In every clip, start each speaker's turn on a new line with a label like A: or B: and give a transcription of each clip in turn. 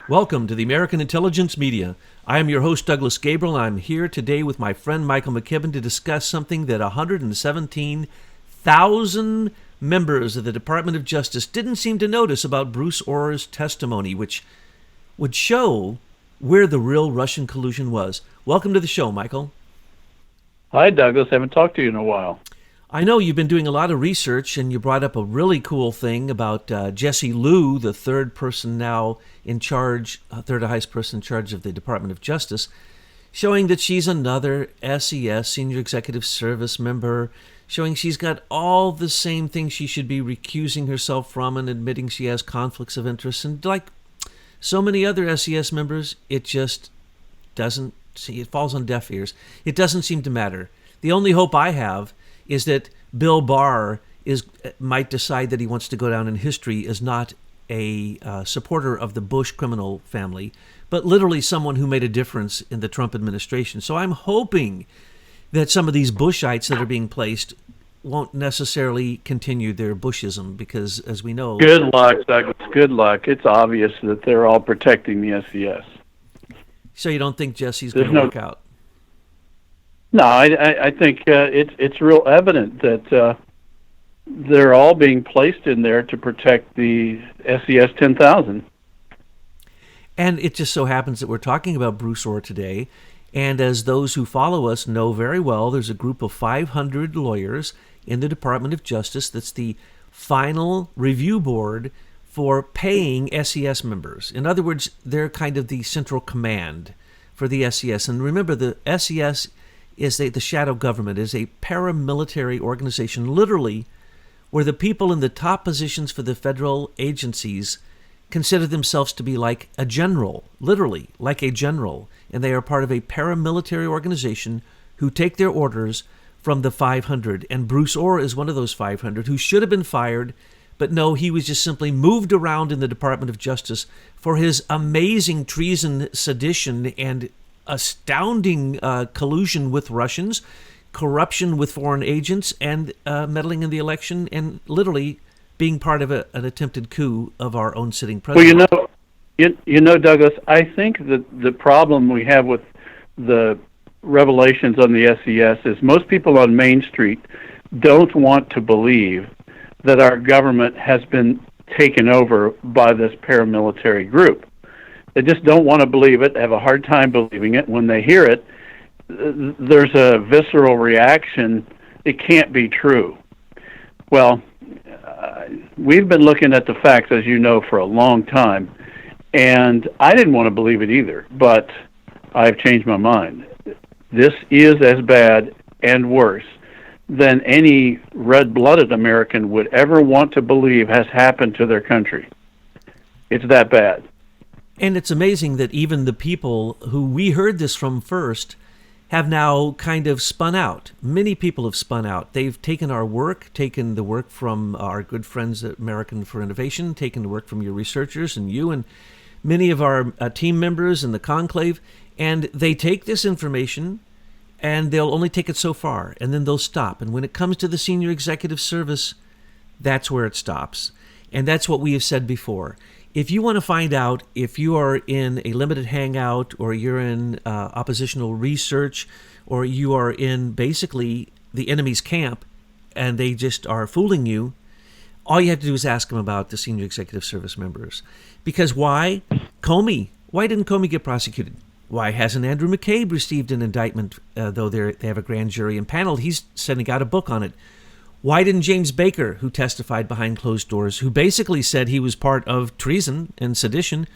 A: Welcome to the American Intelligence Media. I am your host, Douglas Gabriel, and I'm here today with my friend Michael McKibben to discuss something that 117,000 members of the Department of Justice didn't seem to notice about Bruce Ohr's testimony, which would show where the real Russian collusion was. Welcome to the show, Michael.
B: Hi, Douglas. I haven't talked to you in a while.
A: I know you've been doing a lot of research, and you brought up a really cool thing about Jessie Liu, the third person now in charge, third highest person in charge of the Department of Justice, showing that she's another SES, Senior Executive Service member, showing she's got all the same things she should be recusing herself from and admitting she has conflicts of interest. And like so many other SES members, it just doesn't see, it falls on deaf ears. It doesn't seem to matter. The only hope I have is that Bill Barr might decide that he wants to go down in history as not a supporter of the Bush criminal family, but literally someone who made a difference in the Trump administration. So I'm hoping that some of these Bushites that are being placed won't necessarily continue their Bushism, because as we know...
B: Good luck, Douglas. Good luck. It's obvious that they're all protecting the SES.
A: So you don't think Jessie's going to work out?
B: No, I think it's real evident that they're all being placed in there to protect the SES 10,000.
A: And it just so happens that we're talking about Bruce Ohr today, and as those who follow us know very well, there's a group of 500 lawyers in the Department of Justice that's the final review board for paying SES members. In other words, they're kind of the central command for the SES. And remember, the SES is the shadow government, is a paramilitary organization, literally, where the people in the top positions for the federal agencies consider themselves to be like a general, literally, like a general. And they are part of a paramilitary organization who take their orders from the 500. And Bruce Ohr is one of those 500 who should have been fired, but no, he was just simply moved around in the Department of Justice for his amazing treason, sedition, and astounding collusion with Russians, corruption with foreign agents, and meddling in the election, and literally being part of an attempted coup of our own sitting president.
B: Well, you know, Douglas, I think that the problem we have with the revelations on the SES is most people on Main Street don't want to believe that our government has been taken over by this paramilitary group. They just don't want to believe it, have a hard time believing it. When they hear it, there's a visceral reaction. It can't be true. Well, we've been looking at the facts, as you know, for a long time, and I didn't want to believe it either, but I've changed my mind. This is as bad and worse than any red-blooded American would ever want to believe has happened to their country. It's that bad.
A: And it's amazing that even the people who we heard this from first have now kind of spun out. Many people have spun out. They've taken our work, taken the work from our good friends at American for Innovation, taken the work from your researchers and you and many of our team members in the conclave, and they take this information and they'll only take it so far, and then they'll stop. And when it comes to the Senior Executive Service, that's where it stops. And that's what we have said before. If you want to find out if you are in a limited hangout, or you're in oppositional research, or you are in basically the enemy's camp and they just are fooling you, all you have to do is ask them about the Senior Executive Service members. Because why? Comey. Why didn't Comey get prosecuted? Why hasn't Andrew McCabe received an indictment, though they have a grand jury impaneled? He's sending out a book on it. Why didn't James Baker, who testified behind closed doors, who basically said he was part of treason and sedition,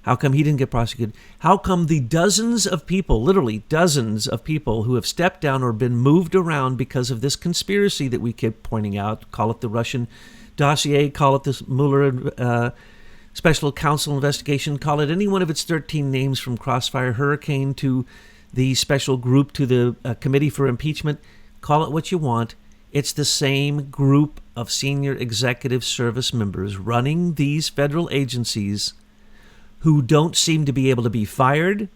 A: how come he didn't get prosecuted? How come the dozens of people, literally dozens of people, who have stepped down or been moved around because of this conspiracy that we keep pointing out, call it the Russian dossier, call it this Mueller special counsel investigation, call it any one of its 13 names, from Crossfire Hurricane to the special group to the committee for impeachment, call it what you want. It's the same group of senior executive service members running these federal agencies who don't seem to be able to be fired,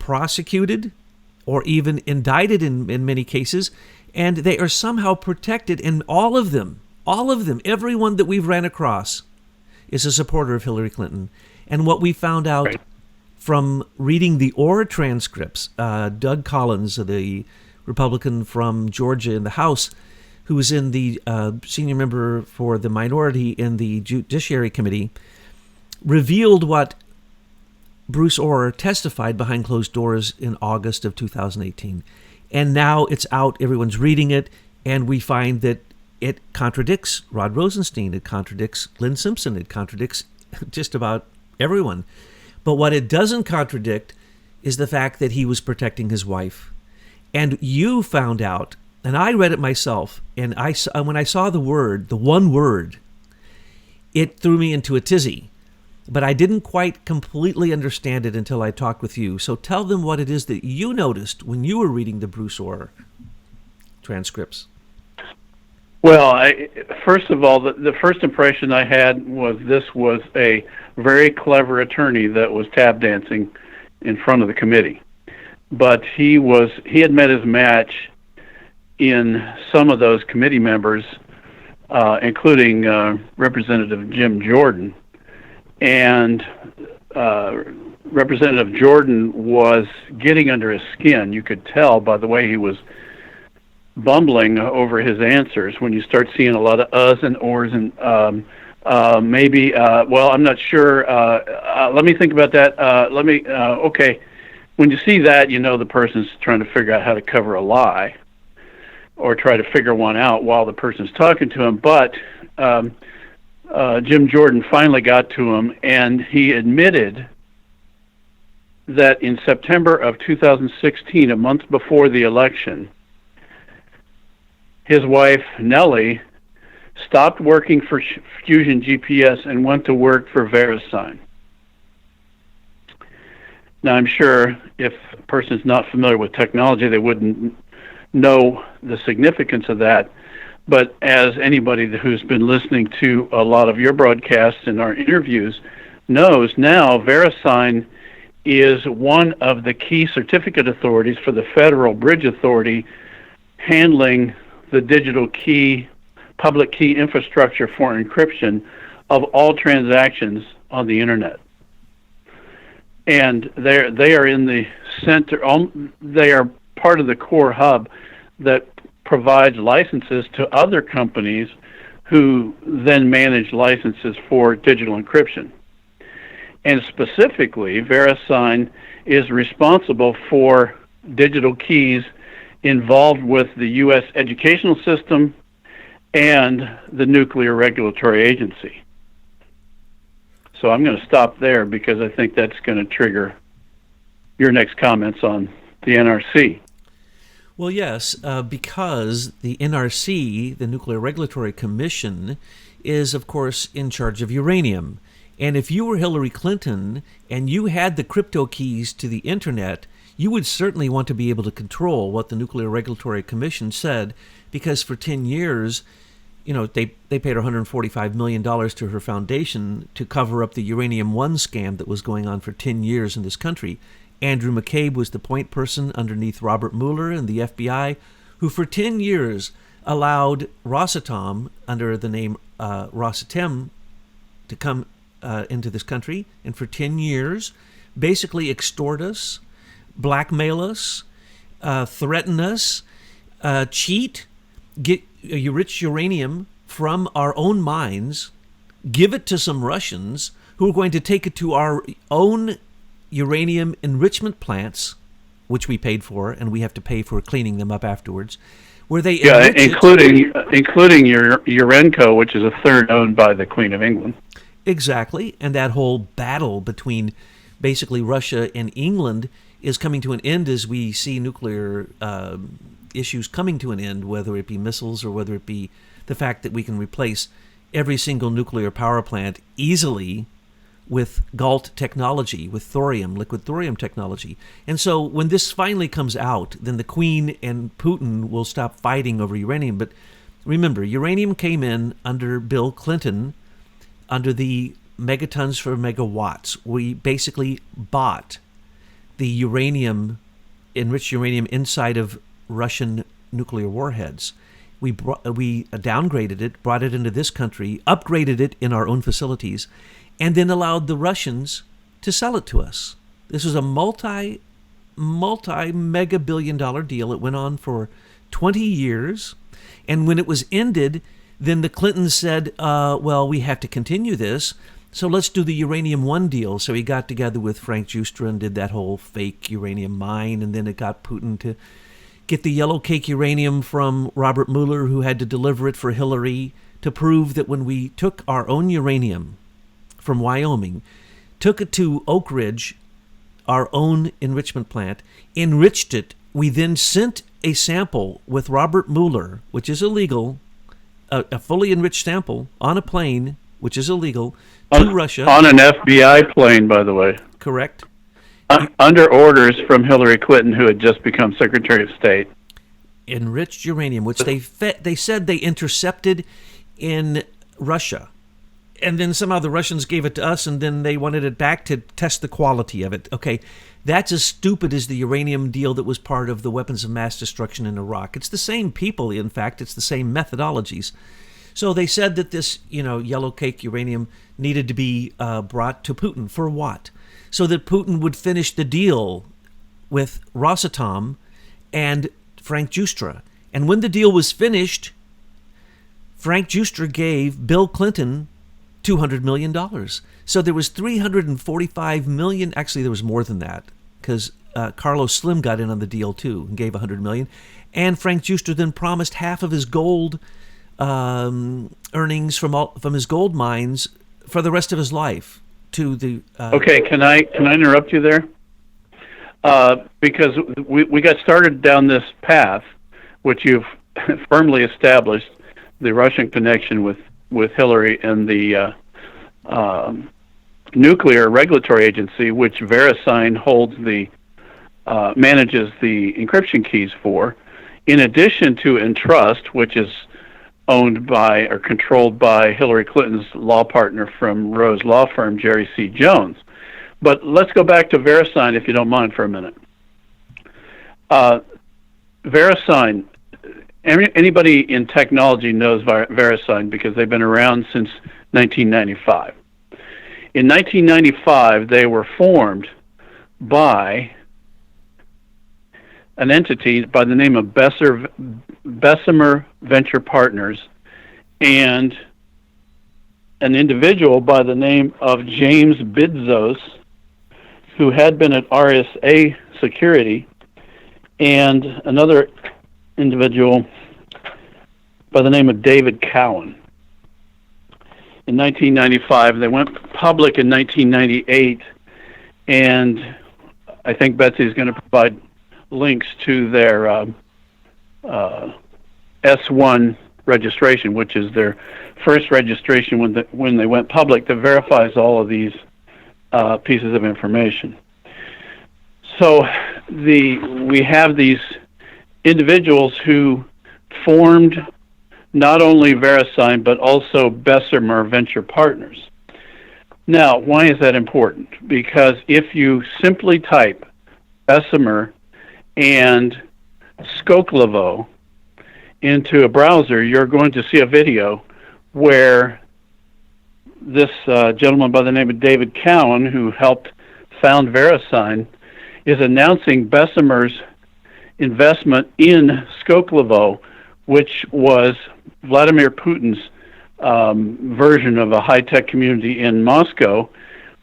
A: prosecuted, or even indicted in many cases, and they are somehow protected. And all of them, everyone that we've ran across is a supporter of Hillary Clinton. And what we found out
B: Right.
A: from reading the OR transcripts, Doug Collins, the Republican from Georgia in the House, who was in the senior member for the minority in the Judiciary Committee, revealed what Bruce Orr testified behind closed doors in August of 2018. And now it's out, everyone's reading it, and we find that it contradicts Rod Rosenstein, it contradicts Lynn Simpson, it contradicts just about everyone. But what it doesn't contradict is the fact that he was protecting his wife. And you found out, and I read it myself, and when I saw the one word, it threw me into a tizzy. But I didn't quite completely understand it until I talked with you. So tell them what it is that you noticed when you were reading the Bruce Orr transcripts.
B: Well, first of all, the first impression I had was this was a very clever attorney that was tap dancing in front of the committee. But he had met his match in some of those committee members, including Representative Jim Jordan. And Representative Jordan was getting under his skin. You could tell by the way he was bumbling over his answers when you start seeing a lot of uhs and ors and maybe, well, I'm not sure. Let me think about that. Okay. When you see that, you know the person's trying to figure out how to cover a lie or try to figure one out while the person's talking to him. But Jim Jordan finally got to him, and he admitted that in September of 2016, a month before the election, his wife, Nellie, stopped working for Fusion GPS and went to work for Verisign. Now, I'm sure if a person's not familiar with technology, they wouldn't know the significance of that. But as anybody who's been listening to a lot of your broadcasts and our interviews knows now, Verisign is one of the key certificate authorities for the Federal Bridge Authority, handling the digital key, public key infrastructure for encryption of all transactions on the internet. And they are in the center, they are part of the core hub that provides licenses to other companies who then manage licenses for digital encryption. And specifically, Verisign is responsible for digital keys involved with the U.S. educational system and the Nuclear Regulatory Agency. So I'm going to stop there because I think that's going to trigger your next comments on the NRC.
A: Well, yes, because the NRC, the Nuclear Regulatory Commission, is, of course, in charge of uranium. And if you were Hillary Clinton and you had the crypto keys to the internet, you would certainly want to be able to control what the Nuclear Regulatory Commission said, because for 10 years, you know, they paid $145 million to her foundation to cover up the Uranium One scam that was going on for 10 years in this country. Andrew McCabe was the point person underneath Robert Mueller and the FBI, who for 10 years allowed Rosatom, under the name Rosatom, to come into this country, and for 10 years basically extort us, blackmail us, threaten us, cheat, get rich uranium from our own mines, give it to some Russians who are going to take it to our own uranium enrichment plants, which we paid for, and we have to pay for cleaning them up afterwards, where they
B: including your Urenco, which is a third owned by the Queen of England.
A: Exactly, and that whole battle between basically Russia and England is coming to an end as we see nuclear issues coming to an end, whether it be missiles or whether it be the fact that we can replace every single nuclear power plant easily with GALT technology, with thorium, liquid thorium technology. And so when this finally comes out, then the Queen and Putin will stop fighting over uranium. But remember, uranium came in under Bill Clinton under the megatons for megawatts. We basically bought the uranium, enriched uranium inside of Russian nuclear warheads. We downgraded it, brought it into this country, upgraded it in our own facilities, and then allowed the Russians to sell it to us. This was a multi-mega billion-dollar deal. It went on for 20 years, and when it was ended, then the Clintons said, well, we have to continue this, so let's do the Uranium One deal. So he got together with Frank Giustra and did that whole fake uranium mine, and then it got Putin to get the yellow cake uranium from Robert Mueller, who had to deliver it for Hillary, to prove that when we took our own uranium from Wyoming, took it to Oak Ridge, our own enrichment plant, enriched it, we then sent a sample with Robert Mueller, which is illegal, a fully enriched sample on a plane, which is illegal, to Russia.
B: On an FBI plane, by the way.
A: Correct.
B: Under orders from Hillary Clinton, who had just become Secretary of State.
A: Enriched uranium, which they said they intercepted in Russia. And then somehow the Russians gave it to us, and then they wanted it back to test the quality of it. Okay, that's as stupid as the uranium deal that was part of the weapons of mass destruction in Iraq. It's the same people, in fact. It's the same methodologies. So they said that this, yellow cake uranium needed to be brought to Putin. For what? So that Putin would finish the deal with Rosatom and Frank Giustra. And when the deal was finished, Frank Giustra gave Bill Clinton $200 million. So there was $345 million. Actually, there was more than that, because Carlos Slim got in on the deal too and gave $100 million. And Frank Giustra then promised half of his gold earnings from his gold mines for the rest of his life to the.
B: Okay, can I interrupt you there? Because we got started down this path, which you've firmly established, the Russian connection with Hillary and the nuclear regulatory agency, which Verisign holds manages the encryption keys for, in addition to Entrust, which is owned by or controlled by Hillary Clinton's law partner from Rose law firm, Jerry C. Jones. But let's go back to Verisign, if you don't mind, for a minute. Verisign, anybody in technology knows Verisign because they've been around since 1995. In 1995, they were formed by an entity by the name of Bessemer Venture Partners and an individual by the name of James Bidzos, who had been at RSA Security, and another individual by the name of David Cowan. In 1995, they went public in 1998, and I think Betsy is going to provide links to their S1 registration, which is their first registration when they went public, that verifies all of these pieces of information. So we have these individuals who formed not only Verisign but also Bessemer Venture Partners. Now, why is that important? Because if you simply type Bessemer and Skolkovo into a browser, you're going to see a video where this gentleman by the name of David Cowan, who helped found Verisign, is announcing Bessemer's investment in Skolkovo, which was Vladimir Putin's version of a high-tech community in Moscow,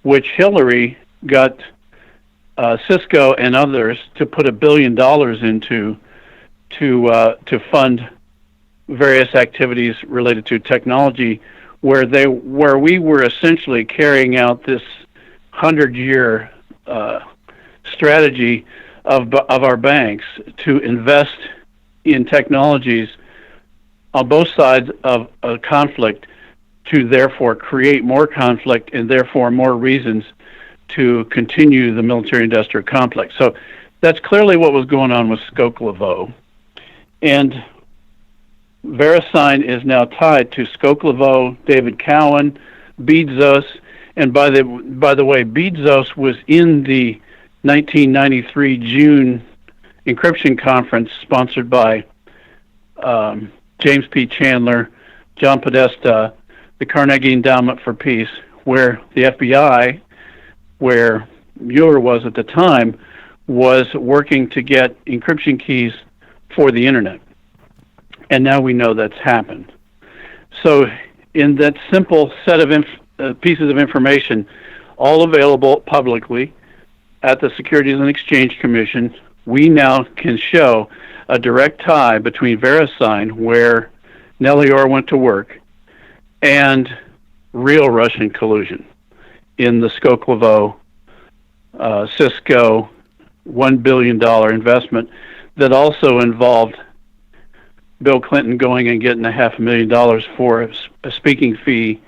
B: which Hillary got Cisco and others to put $1 billion into to fund various activities related to technology, where we were essentially carrying out this 100-year strategy of our banks to invest in technologies on both sides of a conflict, to therefore create more conflict and therefore more reasons to continue the military-industrial complex. So that's clearly what was going on with Skolkovo. And Verisign is now tied to Skolkovo, David Cowan, Bidzos, and by the way, Bidzos was in the 1993 June encryption conference sponsored by James P. Chandler, John Podesta, the Carnegie Endowment for Peace, where the FBI, where Mueller was at the time, was working to get encryption keys for the internet. And now we know that's happened. So in that simple set of pieces of information, all available publicly at the Securities and Exchange Commission, we now can show a direct tie between Verisign, where Nellie went to work, and real Russian collusion in the Skolkovo, Cisco $1 billion investment that also involved Bill Clinton going and getting $500,000 for a speaking fee,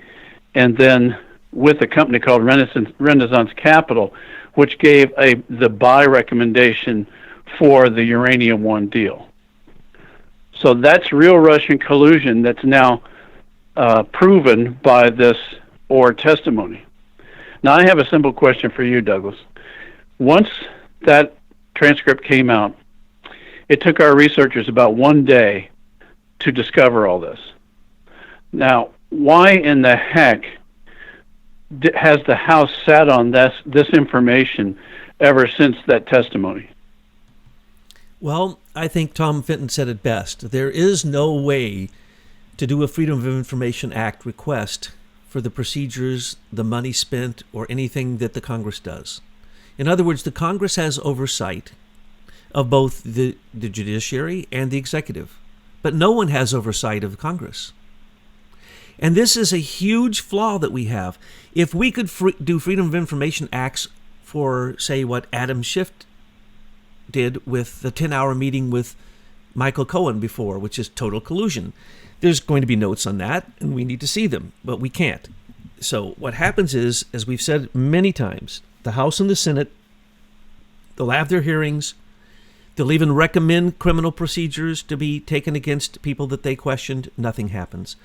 B: and then with a company called Renaissance Capital, which gave the buy recommendation for the Uranium One deal. So that's real Russian collusion that's now proven by this Orr testimony. Now, I have a simple question for you, Douglas. Once that transcript came out, it took our researchers about 1 day to discover all this. Now, why in the heck has the House sat on this information ever since that testimony?
A: Well, I think Tom Fenton said it best. There is no way to do a Freedom of Information Act request for the procedures, the money spent, or anything that the Congress does. In other words, the Congress has oversight of both the judiciary and the executive, but no one has oversight of Congress. And this is a huge flaw that we have. If we could do Freedom of Information Acts for, say, what Adam Schiff did with the 10-hour meeting with Michael Cohen before, which is total collusion, there's going to be notes on that, and we need to see them, but we can't. So what happens is, as we've said many times, the House and the Senate, they'll have their hearings. They'll even recommend criminal procedures to be taken against people that they questioned. Nothing happens.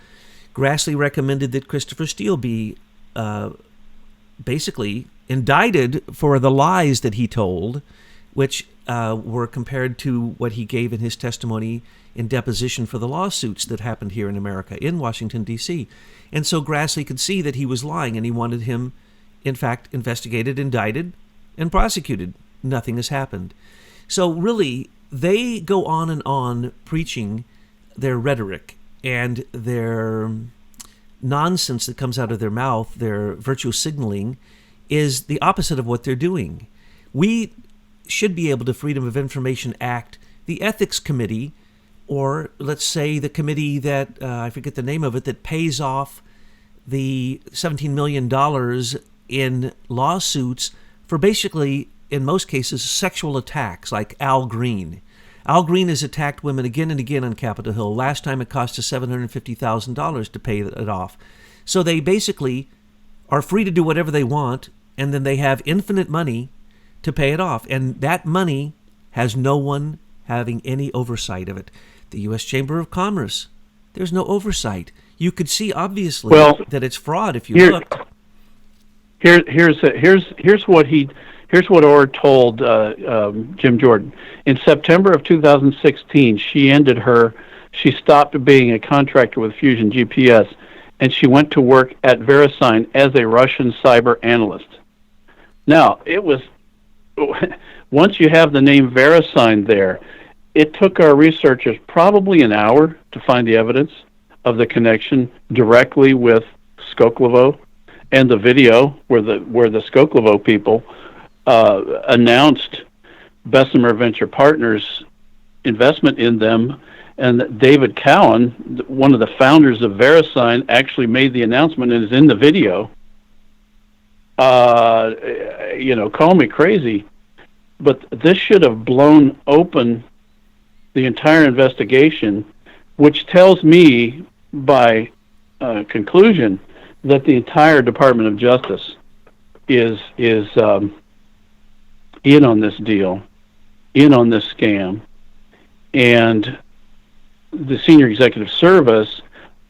A: Grassley recommended that Christopher Steele be basically indicted for the lies that he told, which were compared to what he gave in his testimony in deposition for the lawsuits that happened here in America, in Washington, D.C. And so Grassley could see that he was lying, and he wanted him, in fact, investigated, indicted, and prosecuted. Nothing has happened. So really, they go on preaching their rhetoric and their nonsense that comes out of their mouth, their virtue signaling, is the opposite of what they're doing. We should be able to Freedom of Information Act the Ethics Committee, or let's say the committee that, I forget the name of it, that pays off the $17 million in lawsuits for basically, in most cases, sexual attacks, like Al Green. Al Green has attacked women again and again on Capitol Hill. Last time it cost us $750,000 to pay it off. So they basically are free to do whatever they want, and then they have infinite money to pay it off. And that money has no one having any oversight of it. The U.S. Chamber of Commerce, there's no oversight. You could see, obviously, that it's fraud if you look.
B: Here's what Orr told Jim Jordan. In September of 2016, she stopped being a contractor with Fusion GPS, and she went to work at Verisign as a Russian cyber analyst. Now, it was, once you have the name Verisign there, it took our researchers probably an hour to find the evidence of the connection directly with Skolkovo, and the video where the Skolkovo people announced Bessemer Venture Partners' investment in them, and David Cowan, one of the founders of Verisign, actually made the announcement and is in the video. Call me crazy, but this should have blown open the entire investigation, which tells me by conclusion that the entire Department of Justice is in on this deal, in on this scam, and the Senior Executive Service,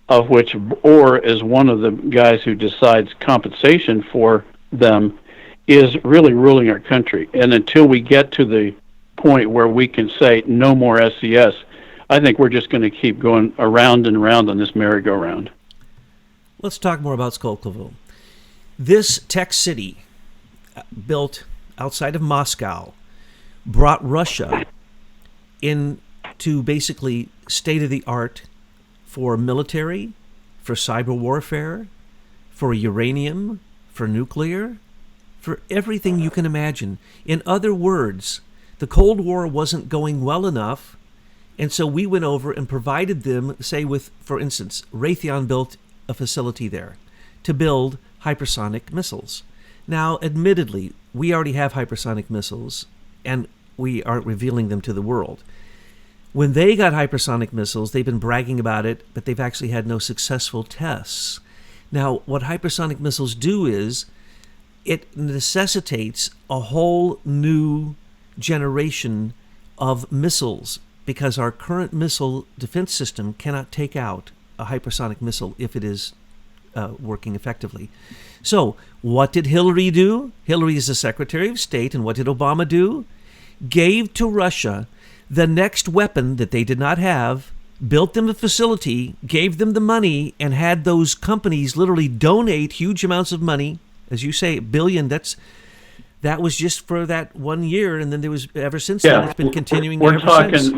B: of which Orr is one of the guys who decides compensation for them, is really ruling our country. And until we get to the point where we can say no more SCS, I think we're just going to keep going around and around on this merry-go-round.
A: Let's talk more about Skolkovo. This tech city, built outside of Moscow, brought Russia into basically state-of-the-art for military, for cyber warfare, for uranium, for nuclear, for everything you can imagine. In other words, the Cold War wasn't going well enough, and so we went over and provided them, say with, for instance, Raytheon built a facility there to build hypersonic missiles. Now, admittedly, we already have hypersonic missiles, and we aren't revealing them to the world. When they got hypersonic missiles, they've been bragging about it, but they've actually had no successful tests. Now, what hypersonic missiles do is it necessitates a whole new generation of missiles, because our current missile defense system cannot take out a hypersonic missile if it is working effectively. So, what did Hillary do? Hillary is the Secretary of State, and what did Obama do? Gave to Russia the next weapon that they did not have, built them a facility, gave them the money, and had those companies literally donate huge amounts of money. As you say, $1 billion, that was just for that 1 year, and then there was, ever since then, it's been continuing ever since.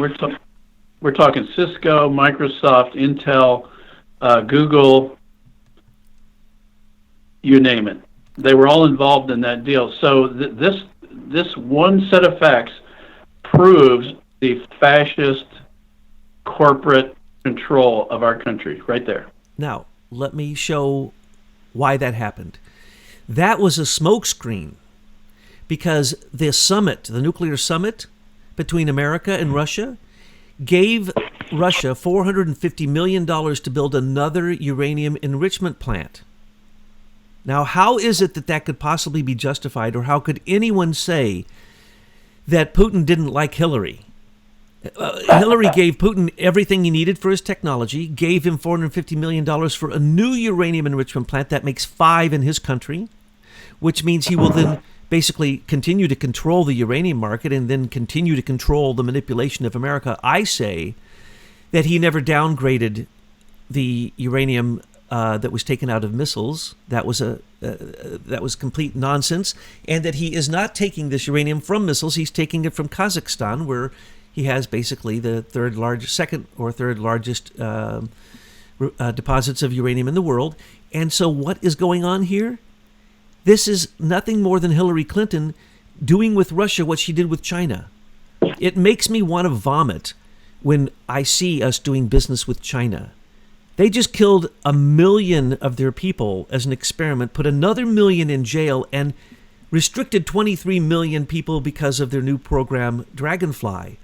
B: We're talking Cisco, Microsoft, Intel, Google, you name it. They were all involved in that deal. So this one set of facts proves the fascist corporate control of our country right there.
A: Now, let me show why that happened. That was a smokescreen, because the summit, the nuclear summit between America and Russia, gave Russia $450 million to build another uranium enrichment plant. Now, how is it that that could possibly be justified, or how could anyone say that Putin didn't like Hillary? Hillary gave Putin everything he needed for his technology, gave him $450 million for a new uranium enrichment plant that makes 5 in his country, which means he will then basically continue to control the uranium market and then continue to control the manipulation of America. I say that he never downgraded the uranium that was taken out of missiles. That was complete nonsense, and that he is not taking this uranium from missiles. He's taking it from Kazakhstan, where he has basically the second or third largest deposits of uranium in the world. And so what is going on here? This is nothing more than Hillary Clinton doing with Russia what she did with China. It makes me want to vomit when I see us doing business with China. They just killed 1 million of their people as an experiment, put another 1 million in jail, and restricted 23 million people because of their new program, Dragonfly.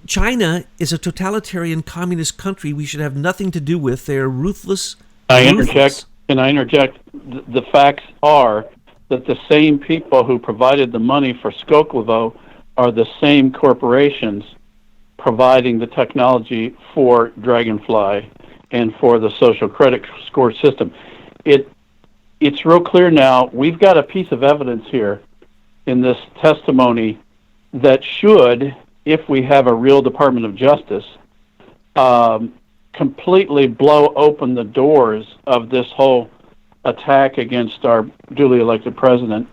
A: China is a totalitarian communist country we should have nothing to do with. They're ruthless.
B: Can I interject? The facts are that the same people who provided the money for Skolkovo are the same corporations providing the technology for Dragonfly and for the social credit score system. It's real clear now. We've got a piece of evidence here in this testimony that should, if we have a real Department of Justice, completely blow open the doors of this whole attack against our duly elected president.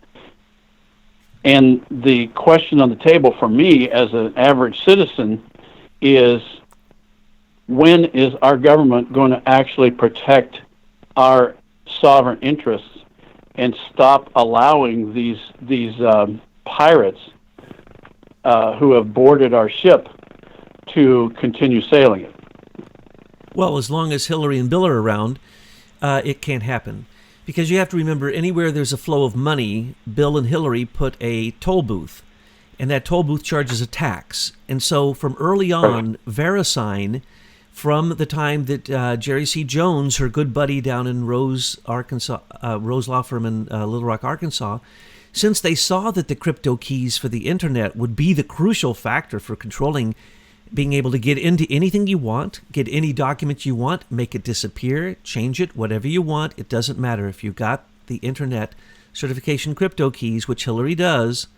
B: And the question on the table for me as an average citizen is, when is our government going to actually protect our sovereign interests and stop allowing these pirates who have boarded our ship to continue sailing it?
A: Well, as long as Hillary and Bill are around, it can't happen. Because you have to remember, anywhere there's a flow of money, Bill and Hillary put a toll booth, and that toll booth charges a tax. And so from early on, Verisign, from the time that Jerry C. Jones, her good buddy down in Rose Law Firm in Little Rock, Arkansas, since they saw that the crypto keys for the internet would be the crucial factor for controlling, being able to get into anything you want, get any document you want, make it disappear, change it, whatever you want. It doesn't matter if you've got the internet certification crypto keys, which Hillary does.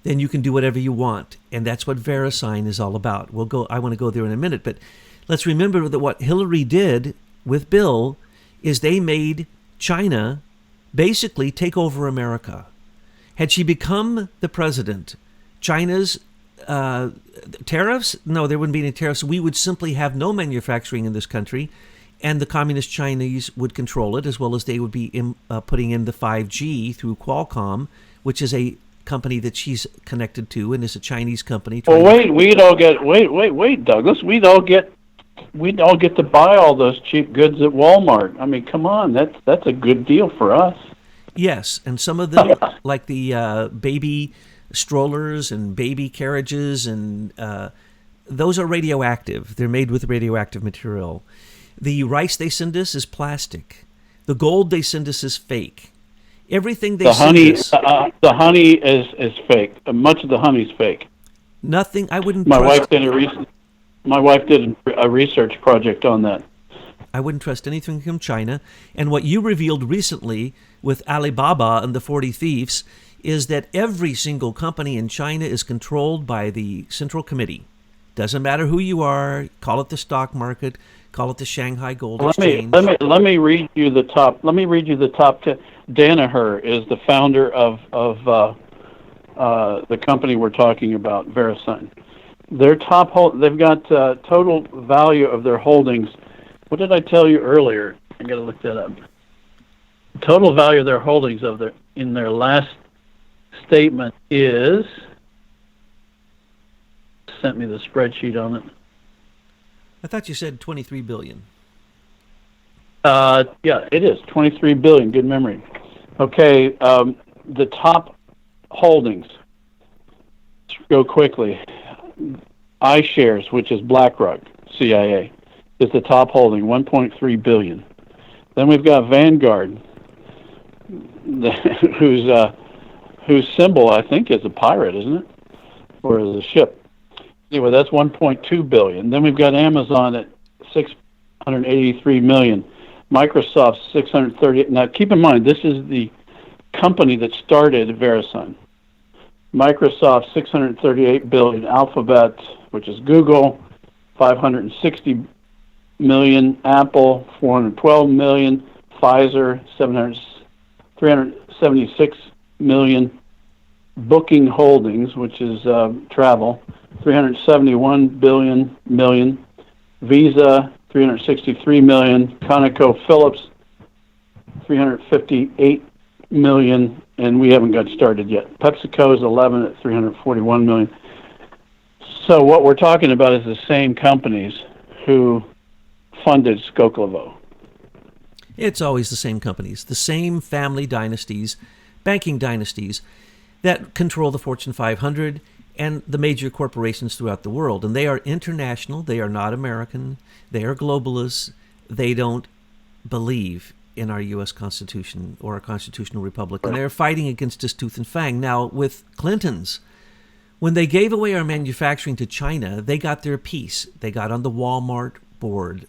A: then you can do whatever you want. And that's what Verisign is all about. I want to go there in a minute, but let's remember that what Hillary did with Bill is they made China basically take over America. Had she become the president, China's tariffs? No, there wouldn't be any tariffs. We would simply have no manufacturing in this country, and the communist Chinese would control it, as well as they would be putting in the 5G through Qualcomm, which is a company that she's connected to and is a Chinese company.
B: Well, wait, Douglas. We'd all get to buy all those cheap goods at Walmart. I mean, come on, that's a good deal for us.
A: Yes, and some of them, like the baby strollers and baby carriages, and those are radioactive. They're made with radioactive material. The rice they send us is plastic. The gold they send us is fake. Everything they send us.
B: The honey is fake. Much of the honey is fake.
A: Nothing. I wouldn't.
B: My wife did a research project on that.
A: I wouldn't trust anything from China. And what you revealed recently with Alibaba and the 40 Thieves is that every single company in China is controlled by the Central Committee. Doesn't matter who you are. Call it the stock market. Call it the Shanghai Gold Exchange.
B: Let me read you the top. Let me read you the top 10. Danaher is the founder of the company we're talking about, Verisign. Their they've got total value of their holdings. What did I tell you earlier? I got to look that up. Total value of their holdings in their last statement is, sent me the spreadsheet on it.
A: I thought you said 23 billion.
B: Yeah, it is 23 billion. Good memory. Okay, the top holdings. Let's go quickly. iShares, which is BlackRock, CIA, is the top holding, 1.3 billion. Then we've got Vanguard, whose symbol I think is a pirate, isn't it, or is a ship? Anyway, that's 1.2 billion. Then we've got Amazon at 683 million. Microsoft 638. Now, keep in mind, this is the company that started Verisign. Microsoft 638 billion. Alphabet, which is Google, 560 million. Apple 412 million. Pfizer 376 million. Booking Holdings, which is travel, 371 million. Visa 363 million. ConocoPhillips 358 million, and we haven't got started yet. PepsiCo is 11 at 341 million. So what we're talking about is the same companies who funded Skolkovo.
A: It's always the same companies, the same family dynasties, banking dynasties that control the Fortune 500 and the major corporations throughout the world. And they are international. They are not American. They are globalists. They don't believe in our U.S. Constitution or a constitutional republic. And they're fighting against us tooth and fang. Now, with Clinton's, when they gave away our manufacturing to China, they got their piece. They got on the Walmart board,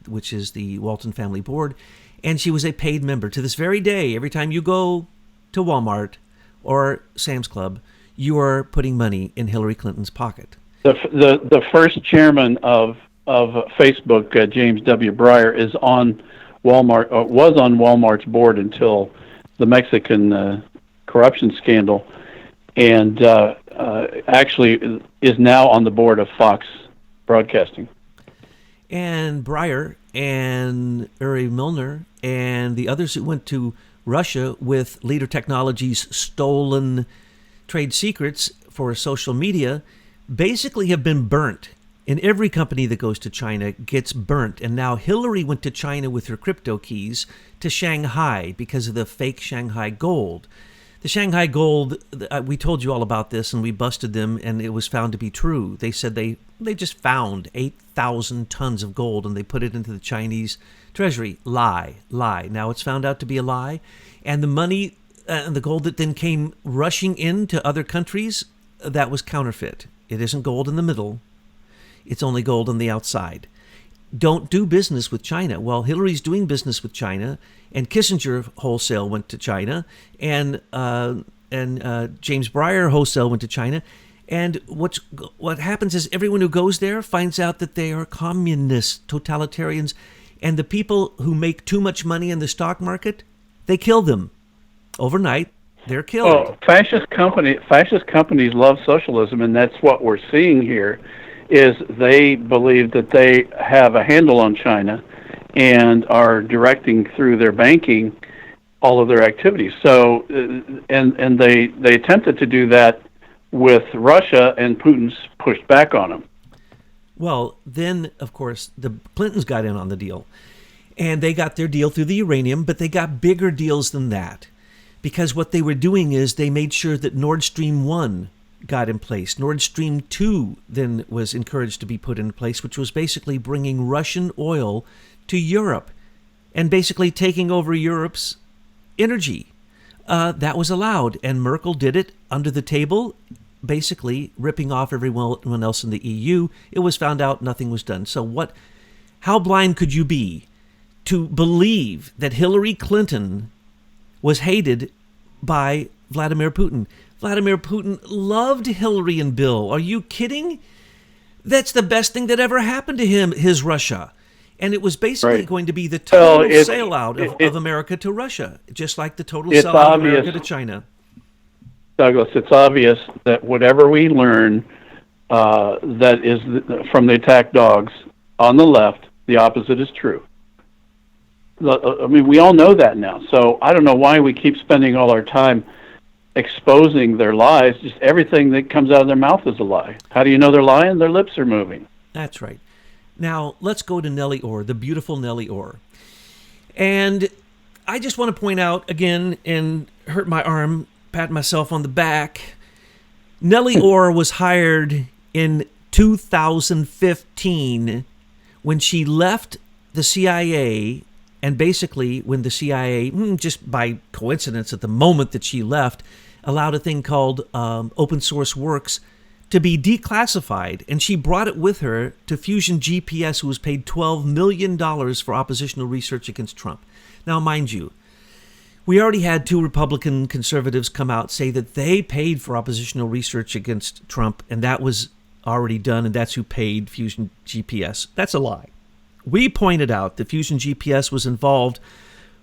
A: which is the Walton family board, and she was a paid member. To this very day, every time you go to Walmart or Sam's Club, you are putting money in Hillary Clinton's pocket.
B: The first chairman of Facebook, James W. Breyer, is on Walmart, was on Walmart's board until the Mexican corruption scandal, and actually is now on the board of Fox Broadcasting.
A: And Breyer and Uri Milner and the others who went to Russia with Leader Technologies' stolen trade secrets for social media basically have been burnt. And every company that goes to China gets burnt. And now Hillary went to China with her crypto keys to Shanghai because of the fake Shanghai gold. The Shanghai gold, we told you all about this and we busted them, and it was found to be true. They said they just found 8,000 tons of gold and they put it into the Chinese treasury. Lie. Now it's found out to be a lie. And the money and the gold that then came rushing into other countries, that was counterfeit. It isn't gold in the middle. It's only gold on the outside. Don't do business with China. Well, Hillary's doing business with China, and Kissinger wholesale went to China, and James Breyer wholesale went to China. And what happens is everyone who goes there finds out that they are communists, totalitarians, and the people who make too much money in the stock market, they kill them. Overnight, they're killed.
B: Well, fascist companies love socialism, and that's what we're seeing here, is they believe that they have a handle on China and are directing through their banking all of their activities. So, and they attempted to do that with Russia, and Putin's pushed back on them.
A: Well, then, of course, the Clintons got in on the deal. And they got their deal through the uranium, but they got bigger deals than that. Because what they were doing is they made sure that Nord Stream 1 got in place. Nord Stream 2 then was encouraged to be put in place, which was basically bringing Russian oil to Europe and basically taking over Europe's energy. That was allowed, and Merkel did it under the table, basically ripping off everyone else in the EU. It was found out nothing was done. So how blind could you be to believe that Hillary Clinton was hated by Vladimir Putin? Vladimir Putin loved Hillary and Bill. Are you kidding? That's the best thing that ever happened to his Russia. And it was basically going to be the total sale out of America to Russia, just like the total sell out of America to China.
B: Douglas, it's obvious that whatever we learn that is from the attack dogs on the left, the opposite is true. I mean, we all know that now. So I don't know why we keep spending all our time exposing their lies. Just everything that comes out of their mouth is a lie. How do you know they're lying? Their lips are moving.
A: That's right. Now, let's go to Nellie Orr, the beautiful Nellie Orr. And I just want to point out again, and hurt my arm, pat myself on the back. Nellie Orr was hired in 2015 when she left the CIA, and basically when the CIA, just by coincidence at the moment that she left, allowed a thing called open source works to be declassified, and she brought it with her to Fusion GPS, who was paid $12 million for oppositional research against Trump. Now, mind you, we already had two Republican conservatives come out say that they paid for oppositional research against Trump, and that was already done, and that's who paid Fusion GPS. That's a lie. We pointed out that Fusion GPS was involved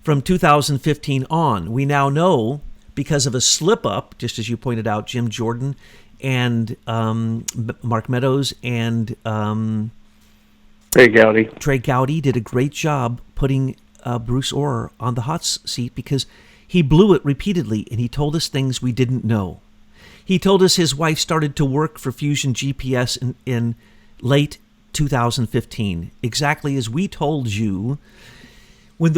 A: from 2015 on. We now know, because of a slip-up, just as you pointed out, Jim Jordan and Mark Meadows and
B: Trey
A: Gowdy did a great job putting Bruce Orr on the hot seat, because he blew it repeatedly, and he told us things we didn't know. He told us his wife started to work for Fusion GPS in late 2015, exactly as we told you. When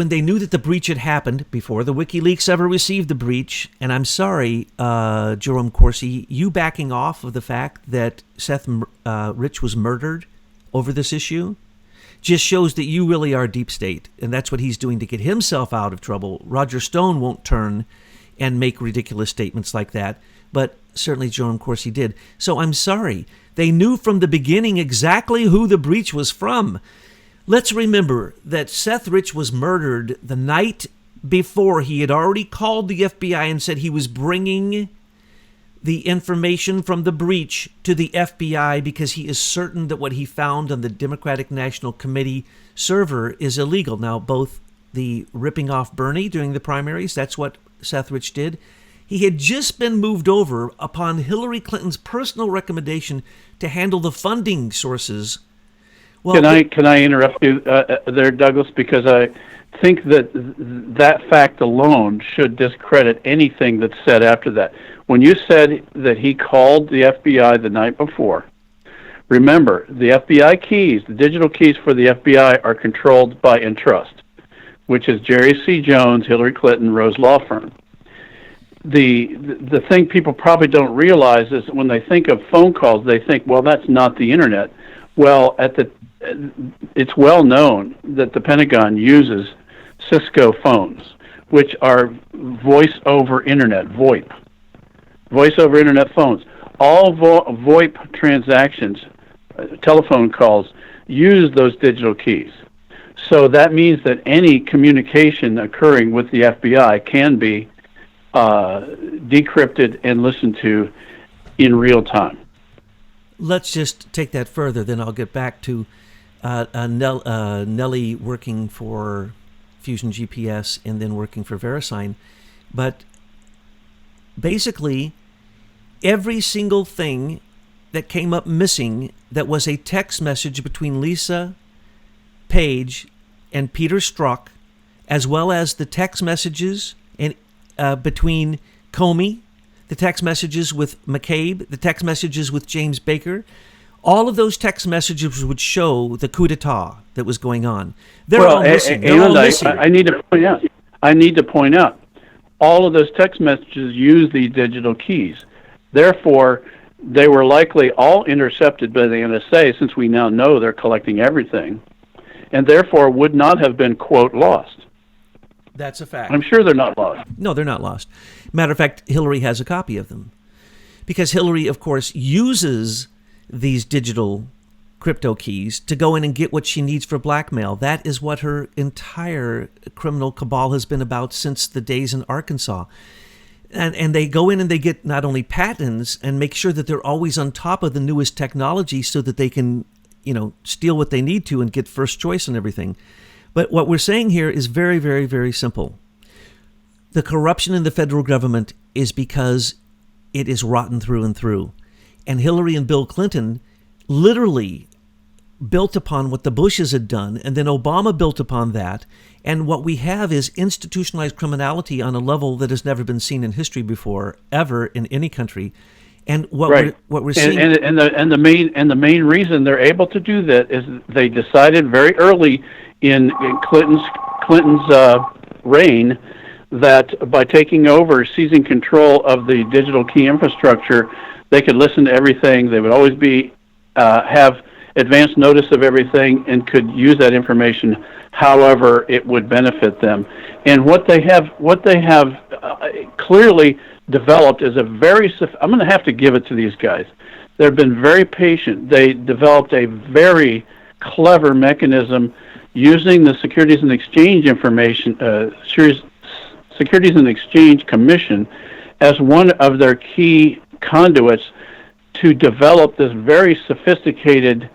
A: they knew that the breach had happened, before the WikiLeaks ever received the breach, and I'm sorry, Jerome Corsi, you backing off of the fact that Seth Rich was murdered over this issue just shows that you really are deep state, and that's what he's doing to get himself out of trouble. Roger Stone won't turn and make ridiculous statements like that, but certainly Jerome Corsi did. So I'm sorry. They knew from the beginning exactly who the breach was from. Let's remember that Seth Rich was murdered the night before. He had already called the FBI and said he was bringing the information from the breach to the FBI because he is certain that what he found on the Democratic National Committee server is illegal. Now, both the ripping off Bernie during the primaries, that's what Seth Rich did. He had just been moved over upon Hillary Clinton's personal recommendation to handle the funding sources. Well,
B: can I interrupt you there, Douglas? Because I think that fact alone should discredit anything that's said after that. When you said that he called the FBI the night before, remember, the FBI keys, the digital keys for the FBI, are controlled by Entrust, which is Jerry C. Jones, Hillary Clinton, Rose Law Firm. The thing people probably don't realize is when they think of phone calls, they think, well, that's not the internet. Well, it's well known that the Pentagon uses Cisco phones, which are voice over internet, VoIP. Voice over internet phones. All VoIP transactions, telephone calls, use those digital keys. So that means that any communication occurring with the FBI can be decrypted and listened to in real time.
A: Let's just take that further, then I'll get back to Nellie working for Fusion GPS and then working for Verisign. But basically, every single thing that came up missing that was a text message between Lisa Page and Peter Strzok, as well as the text messages and between Comey, the text messages with McCabe, the text messages with James Baker, all of those text messages would show the coup d'etat that was going on. They're all missing.
B: I need to point out, all of those text messages use these digital keys. Therefore, they were likely all intercepted by the NSA, since we now know they're collecting everything, and therefore would not have been, quote, lost.
A: That's a fact.
B: I'm sure they're not lost.
A: No, they're not lost. Matter of fact, Hillary has a copy of them. Because Hillary, of course, uses these digital crypto keys to go in and get what she needs for blackmail. That is what her entire criminal cabal has been about since the days in Arkansas. And they go in and they get not only patents and make sure that they're always on top of the newest technology so that they can, steal what they need to and get first choice and everything. But what we're saying here is very, very, very simple. The corruption in the federal government is because it is rotten through and through. And Hillary and Bill Clinton literally built upon what the Bushes had done, and then Obama built upon that. And what we have is institutionalized criminality on a level that has never been seen in history before, ever in any country. And what we're seeing,
B: and the main reason they're able to do that is they decided very early in Clinton's reign that by taking over, seizing control of the digital key infrastructure, they could listen to everything. They would always have advance notice of everything and could use that information however it would benefit them. And what they have clearly developed is I'm going to have to give it to these guys. They've been very patient. They developed a very clever mechanism using the Securities and Exchange Securities and Exchange Commission as one of their key conduits to develop this very sophisticated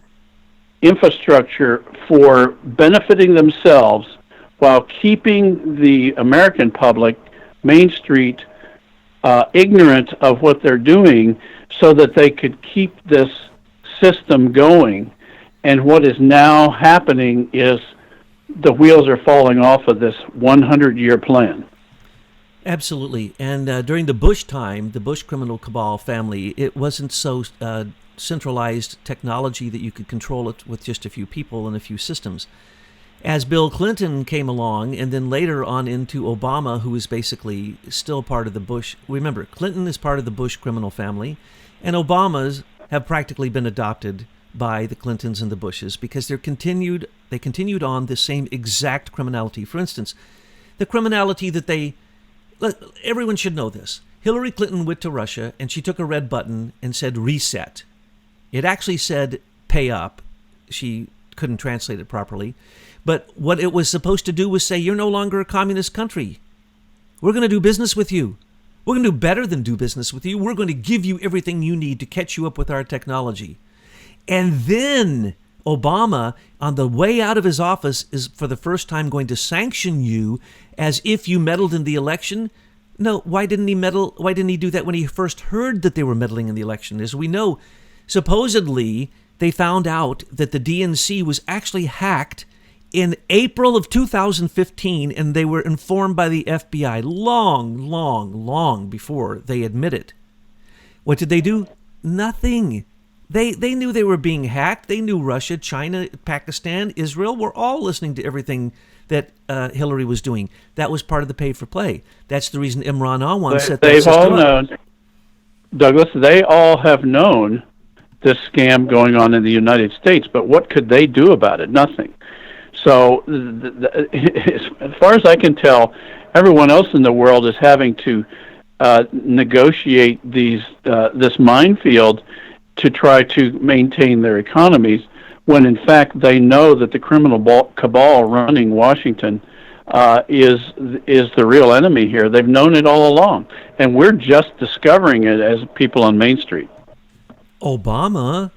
B: infrastructure for benefiting themselves while keeping the American public, Main Street, ignorant of what they're doing so that they could keep this system going. And what is now happening is the wheels are falling off of this 100-year plan.
A: Absolutely. And during the Bush time, the Bush criminal cabal family, it wasn't so centralized technology that you could control it with just a few people and a few systems. As Bill Clinton came along, and then later on into Obama, who is basically still part of the Bush. Remember, Clinton is part of the Bush criminal family, and Obamas have practically been adopted by the Clintons and the Bushes because they continued on the same exact criminality. For instance, the criminality that everyone should know this. Hillary Clinton went to Russia and she took a red button and said reset. It actually said pay up. She couldn't translate it properly. But what it was supposed to do was say, you're no longer a communist country. We're going to do business with you. We're going to do better than do business with you. We're going to give you everything you need to catch you up with our technology. And then Obama, on the way out of his office, is for the first time going to sanction you as if you meddled in the election. No, why didn't he meddle? Why didn't he do that when he first heard that they were meddling in the election? As we know, supposedly they found out that the DNC was actually hacked in April of 2015, and they were informed by the FBI long before they admitted. What did they do? Nothing. They knew they were being hacked. They knew Russia, China, Pakistan, Israel were all listening to everything that Hillary was doing. That was part of the pay for play. That's the reason Imran Awan set that system up. They've all known,
B: Douglas, they all have known this scam going on in the United States, but what could they do about it? Nothing. So as far as I can tell, everyone else in the world is having to negotiate this minefield to try to maintain their economies, when in fact they know that the criminal cabal running Washington is the real enemy here. They've known it all along, and we're just discovering it as people on Main Street.
A: Obama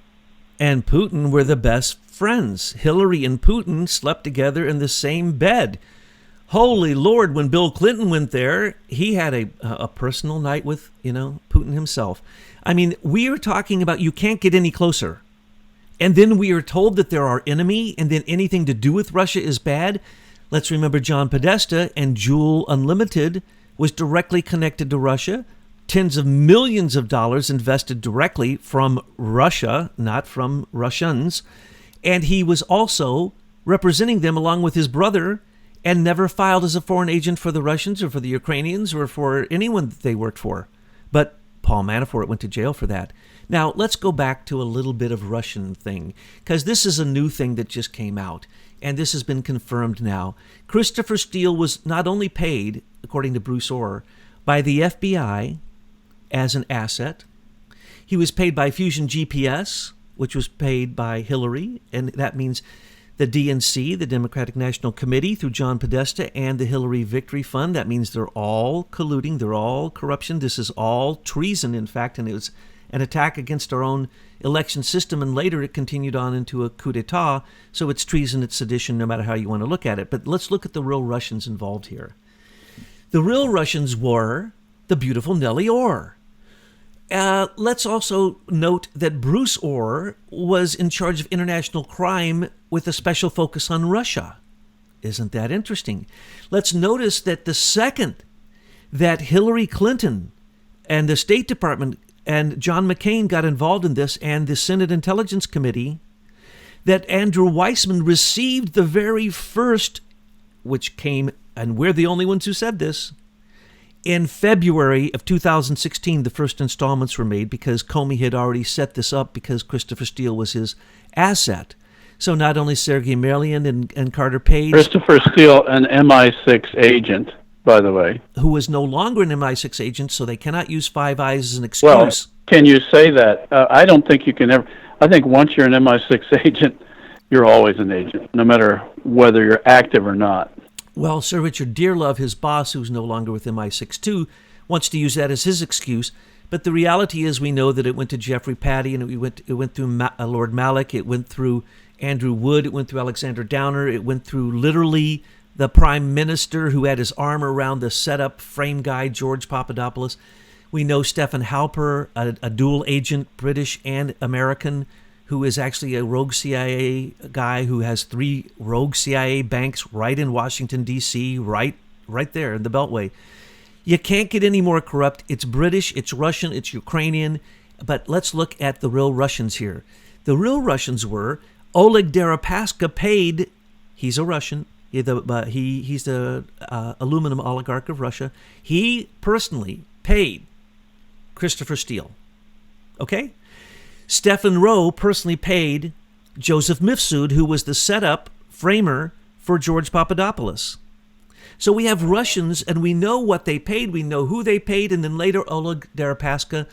A: and Putin were the best friends. Hillary and Putin slept together in the same bed. Holy Lord, when Bill Clinton went there, he had a personal night with, Putin himself. I mean, we are talking about you can't get any closer. And then we are told that they're our enemy, and then anything to do with Russia is bad. Let's remember John Podesta and Juul Unlimited was directly connected to Russia. Tens of millions of dollars invested directly from Russia, not from Russians. And he was also representing them along with his brother and never filed as a foreign agent for the Russians or for the Ukrainians or for anyone that they worked for. But Paul Manafort went to jail for that. Now, let's go back to a little bit of Russian thing, because this is a new thing that just came out, and this has been confirmed now. Christopher Steele was not only paid, according to Bruce Orr, by the FBI as an asset. He was paid by Fusion GPS, which was paid by Hillary, and that means the DNC, the Democratic National Committee, through John Podesta, and the Hillary Victory Fund. That means they're all colluding, they're all corruption. This is all treason, in fact, and it was an attack against our own election system, and later it continued on into a coup d'etat. So it's treason, it's sedition, no matter how you want to look at it. But let's look at the real Russians involved here. The real Russians were the beautiful Nellie Orr. Let's also note that Bruce Orr was in charge of international crime with a special focus on Russia. Isn't that interesting? Let's notice that the second that Hillary Clinton and the State Department and John McCain got involved in this, and the Senate Intelligence Committee, that Andrew Weissman received the very first, which came, and we're the only ones who said this, in February of 2016, the first installments were made because Comey had already set this up because Christopher Steele was his asset. So not only Sergei Marlian and Carter Page.
B: Christopher Steele, an MI6 agent, by the way.
A: Who was no longer an MI6 agent, so they cannot use Five Eyes as an excuse.
B: Well, can you say that? I don't think you can ever. I think once you're an MI6 agent, you're always an agent, no matter whether you're active or not.
A: Well, Sir Richard Dearlove, his boss, who's no longer with MI6 too, wants to use that as his excuse. But the reality is we know that it went to Jeffrey Patty, and it went through Lord Malek, it went through Andrew Wood, it went through Alexander Downer, it went through literally the prime minister who had his arm around the setup frame guy, George Papadopoulos. We know Stephen Halper, a dual agent, British and American, who is actually a rogue CIA guy who has 3 rogue CIA banks right in Washington, D.C., right there in the Beltway. You can't get any more corrupt. It's British, it's Russian, it's Ukrainian. But let's look at the real Russians here. The real Russians were Oleg Deripaska paid, he's a Russian, he's the aluminum oligarch of Russia. He personally paid Christopher Steele. Okay? Stephen Rowe personally paid Joseph Mifsud, who was the setup framer for George Papadopoulos. So we have Russians, and we know what they paid, we know who they paid, and then later Oleg Deripaska,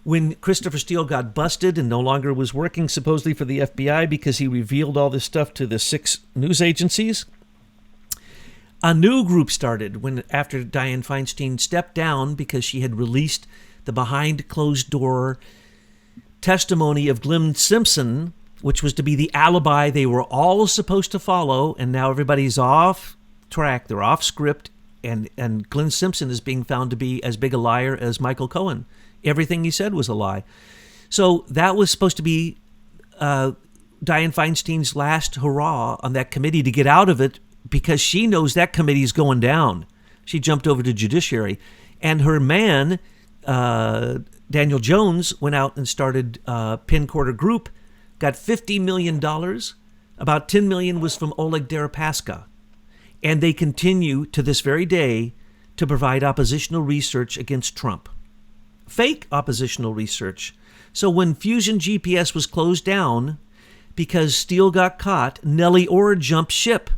A: when Christopher Steele got busted and no longer was working supposedly for the FBI because he revealed all this stuff to the 6 news agencies, a new group started after Dianne Feinstein stepped down because she had released the behind closed door testimony of Glenn Simpson, which was to be the alibi they were all supposed to follow, and now everybody's off track, they're off script, and Glenn Simpson is being found to be as big a liar as Michael Cohen. Everything he said was a lie. So that was supposed to be Dianne Feinstein's last hurrah on that committee to get out of it, because she knows that committee's going down. She jumped over to judiciary, and her man, Daniel Jones, went out and started Penn Quarter Group, got $50 million. About $10 million was from Oleg Deripaska. And they continue to this very day to provide oppositional research against Trump. Fake oppositional research. So when Fusion GPS was closed down because Steele got caught, Nellie Orr jumped ship.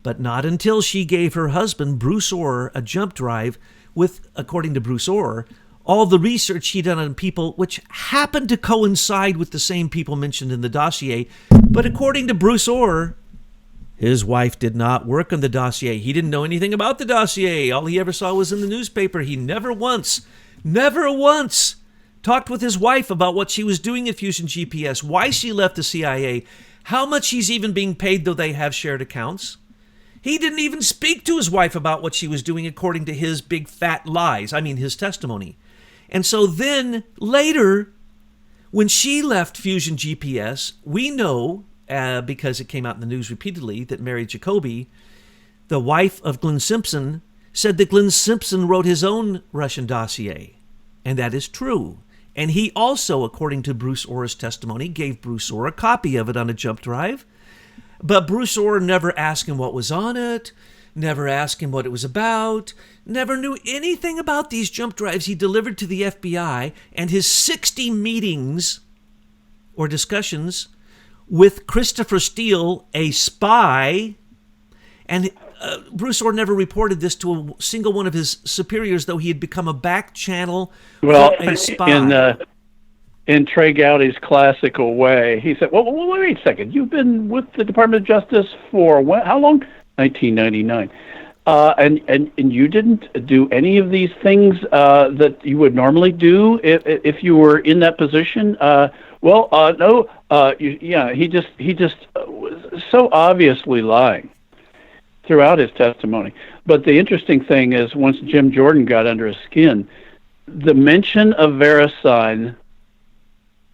A: But not until she gave her husband, Bruce Orr, a jump drive with, according to Bruce Orr, all the research he'd done on people which happened to coincide with the same people mentioned in the dossier. But according to Bruce Orr, His wife did not work on the dossier. He didn't know anything about the dossier. All he ever saw was in the newspaper. He never once talked with his wife about what she was doing at Fusion GPS, why she left the CIA, how much she's even being paid, though they have shared accounts. He didn't even speak to his wife about what she was doing according to his big fat lies. I mean, his testimony. And so then later, when she left Fusion GPS, we know, because it came out in the news repeatedly, that Mary Jacoby, the wife of Glenn Simpson, said that Glenn Simpson wrote his own Russian dossier. And that is true. And he also, according to Bruce Orr's testimony, gave Bruce Orr a copy of it on a jump drive. But Bruce Orr never asked him what was on it, never asked him what it was about, never knew anything about these jump drives he delivered to the FBI and his 60 meetings or discussions with Christopher Steele, a spy. And Bruce Orr never reported this to a single one of his superiors, though he had become a back channel for a spy.
B: In Trey Gowdy's classical way, he said, well, wait a second. You've been with the Department of Justice for how long? 1999. And you didn't do any of these things that you would normally do if you were in that position? No. He just was so obviously lying throughout his testimony. But the interesting thing is, once Jim Jordan got under his skin, the mention of Verisign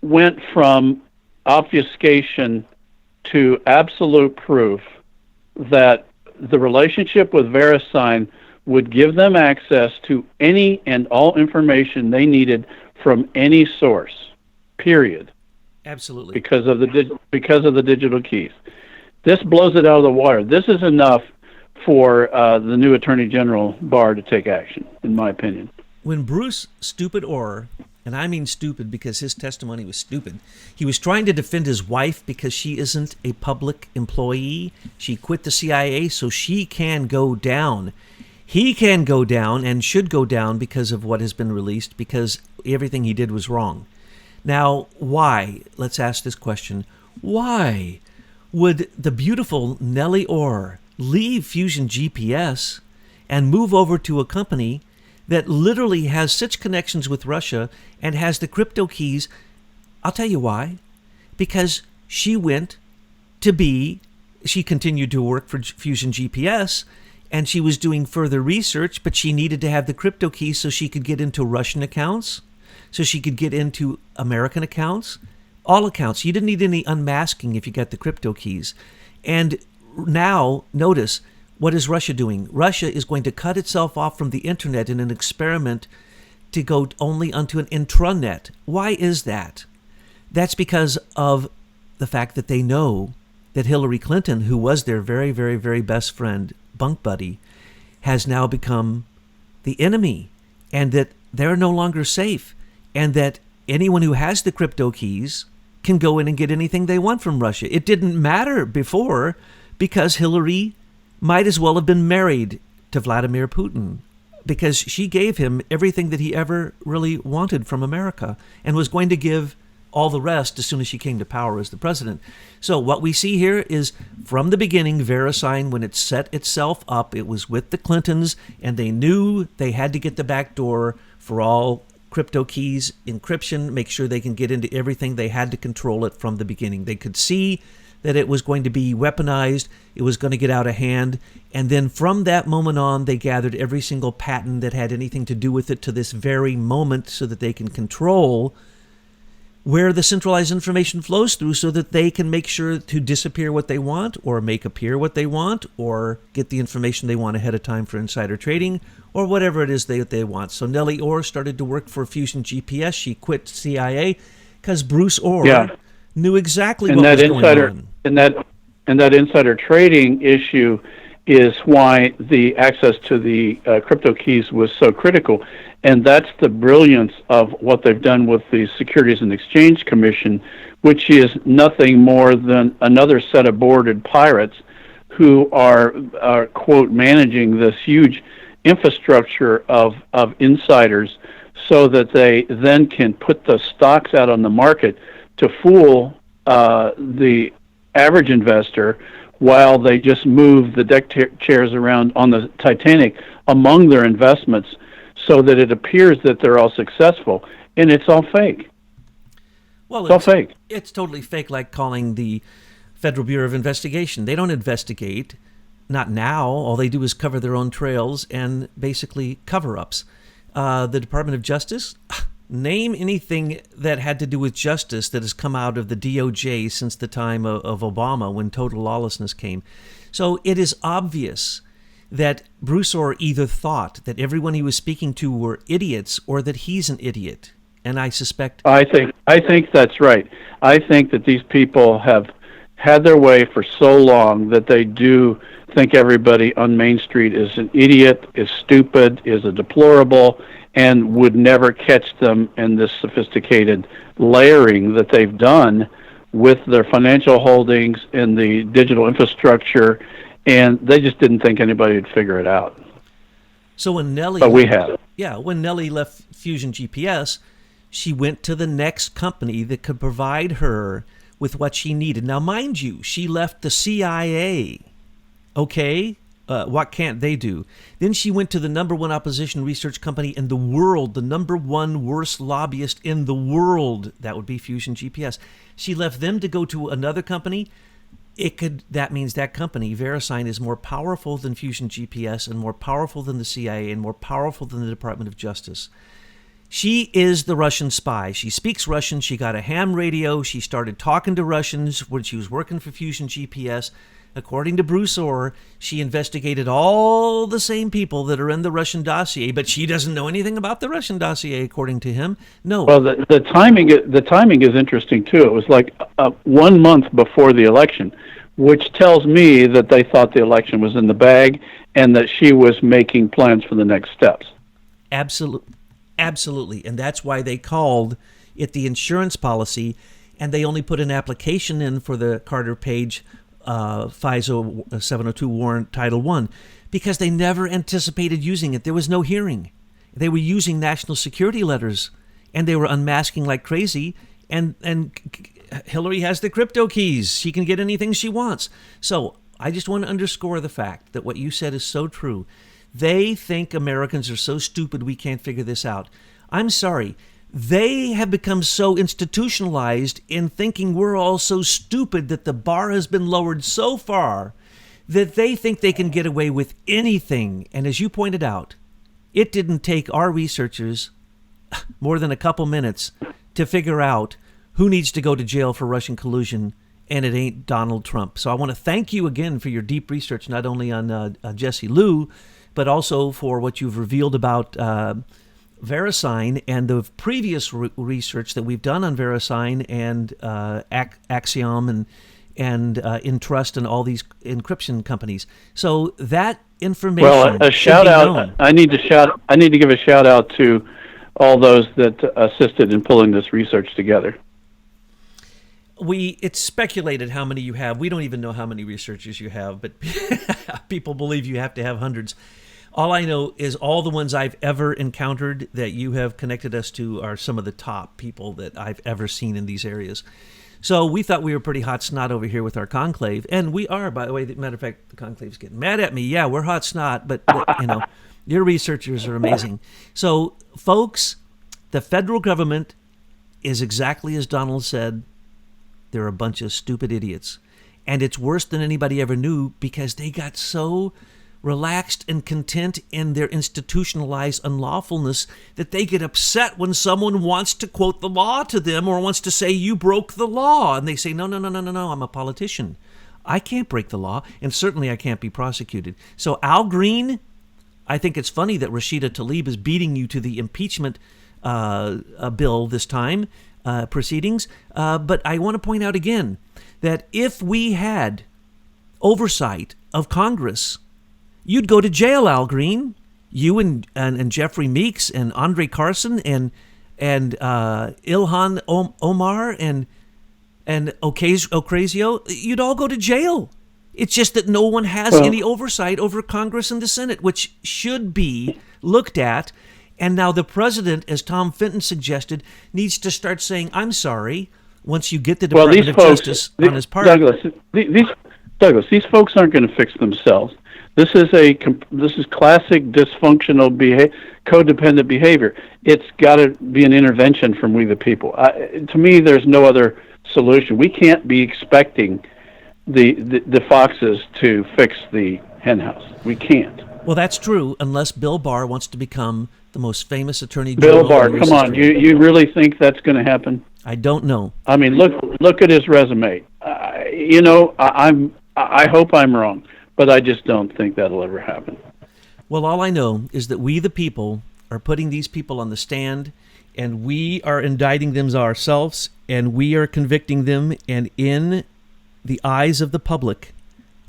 B: went from obfuscation to absolute proof that the relationship with Verisign would give them access to any and all information they needed from any source, period.
A: Absolutely.
B: Because of the digital keys. This blows it out of the water. This is enough for the new Attorney General Barr to take action, in my opinion.
A: When Bruce Stupid Orr, and I mean stupid because his testimony was stupid, he was trying to defend his wife because she isn't a public employee. She quit the CIA so she can go down. He can go down and should go down because of what has been released, because everything he did was wrong. Now, why? Let's ask this question. Why would the beautiful Nellie Orr leave Fusion GPS and move over to a company that literally has such connections with Russia and has the crypto keys? I'll tell you why. Because she continued to work for Fusion GPS, and she was doing further research, but she needed to have the crypto keys so she could get into Russian accounts, so she could get into American accounts, all accounts. You didn't need any unmasking if you got the crypto keys. And now, notice, what is Russia doing? Russia is going to cut itself off from the internet in an experiment to go only onto an intranet. Why is that? That's because of the fact that they know that Hillary Clinton, who was their very, very, very best friend, bunk buddy, has now become the enemy, and that they're no longer safe, and that anyone who has the crypto keys can go in and get anything they want from Russia. It didn't matter before because Hillary might as well have been married to Vladimir Putin, because she gave him everything that he ever really wanted from America and was going to give all the rest as soon as she came to power as the president. So what we see here is, from the beginning, Verisign, when it set itself up, it was with the Clintons, and they knew they had to get the back door for all crypto keys, encryption, make sure they can get into everything. They had to control it from the beginning. They could see that it was going to be weaponized, it was going to get out of hand, and then from that moment on, they gathered every single patent that had anything to do with it to this very moment so that they can control where the centralized information flows through, so that they can make sure to disappear what they want, or make appear what they want, or get the information they want ahead of time for insider trading, or whatever it is they want. So Nellie Orr started to work for Fusion GPS. She quit CIA because Bruce Orr knew exactly what was going on.
B: And that insider trading issue is why the access to the crypto keys was so critical. And that's the brilliance of what they've done with the Securities and Exchange Commission, which is nothing more than another set of boarded pirates who are quote, managing this huge infrastructure of insiders so that they then can put the stocks out on the market to fool the average investor, while they just move the deck chairs around on the Titanic among their investments so that it appears that they're all successful, and it's all fake.
A: Well,
B: it's all fake.
A: It's totally fake, like calling the Federal Bureau of Investigation. They don't investigate. Not now. All they do is cover their own trails and basically cover-ups. The Department of Justice, name anything that had to do with justice that has come out of the DOJ since the time of Obama when total lawlessness came. So it is obvious that Bruce Orr either thought that everyone he was speaking to were idiots or that he's an idiot. And I suspect...
B: I think that's right. I think that these people have had their way for so long that they do think everybody on Main Street is an idiot, is stupid, is a deplorable, and would never catch them in this sophisticated layering that they've done with their financial holdings and the digital infrastructure, and they just didn't think anybody would figure it out.
A: So when Nellie...
B: But we have.
A: Yeah, when Nellie left Fusion GPS, she went to the next company that could provide her with what she needed. Now, mind you, she left the CIA. Okay, what can't they do? Then she went to the number one opposition research company in the world, the number one worst lobbyist in the world. That would be Fusion GPS. She left them to go to another company. That means that company, Verisign, is more powerful than Fusion GPS and more powerful than the CIA and more powerful than the Department of Justice. She is the Russian spy. She speaks Russian. She got a ham radio. She started talking to Russians when she was working for Fusion GPS. According to Bruce Orr, she investigated all the same people that are in the Russian dossier, but she doesn't know anything about the Russian dossier, according to him. No.
B: Well, the timing is interesting too. It was like 1 month before the election, which tells me that they thought the election was in the bag and that she was making plans for the next steps.
A: Absolutely, and that's why they called it the insurance policy, and they only put an application in for the Carter Page FISA 702 warrant Title I, because they never anticipated using it. There was no hearing. They were using national security letters, and they were unmasking like crazy, and Hillary has the crypto keys. She can get anything she wants. So I just want to underscore the fact that what you said is so true. They think Americans are so stupid we can't figure this out. I'm sorry. They have become so institutionalized in thinking we're all so stupid that the bar has been lowered so far that they think they can get away with anything. And as you pointed out, it didn't take our researchers more than a couple minutes to figure out who needs to go to jail for Russian collusion, and it ain't Donald Trump. So I want to thank you again for your deep research, not only on Jesse Liu, but also for what you've revealed about Verisign and the previous research that we've done on Verisign and Axiom and Intrust and all these encryption companies. So that information.
B: Well, a shout out. I need to give a shout out to all those that assisted in pulling this research together.
A: It's speculated how many you have. We don't even know how many researchers you have, but people believe you have to have hundreds. All I know is all the ones I've ever encountered that you have connected us to are some of the top people that I've ever seen in these areas. So we thought we were pretty hot snot over here with our conclave, and we are, by the way. Matter of fact, the conclave's getting mad at me. Yeah, we're hot snot, but your researchers are amazing. So, folks, the federal government is exactly as Donald said. They're a bunch of stupid idiots. And it's worse than anybody ever knew because they got so relaxed and content in their institutionalized unlawfulness that they get upset when someone wants to quote the law to them or wants to say you broke the law. And they say, no, I'm a politician. I can't break the law, and certainly I can't be prosecuted. So Al Green, I think it's funny that Rashida Tlaib is beating you to the impeachment bill this time. Proceedings, but I want to point out again that if we had oversight of Congress, you'd go to jail, Al Green. You and Jeffrey Meeks and Andre Carson and Ilhan Omar and Ocasio, you'd all go to jail. It's just that no one has any oversight over Congress and the Senate, which should be looked at. And now the president, as Tom Fenton suggested, needs to start saying, I'm sorry, once you get the Department of Justice on his part.
B: Douglas, Douglas, these folks aren't going to fix themselves. This is classic dysfunctional codependent behavior. It's got to be an intervention from we the people. To me, there's no other solution. We can't be expecting the foxes to fix the henhouse. We can't.
A: Well, that's true, unless Bill Barr wants to become the most famous attorney general.
B: Bill Barr, come on, you really think that's going to happen?
A: I don't know.
B: I mean, look at his resume. I hope I'm wrong, but I just don't think that'll ever happen.
A: Well, all I know is that we, the people, are putting these people on the stand, and we are indicting them ourselves, and we are convicting them, and in the eyes of the public,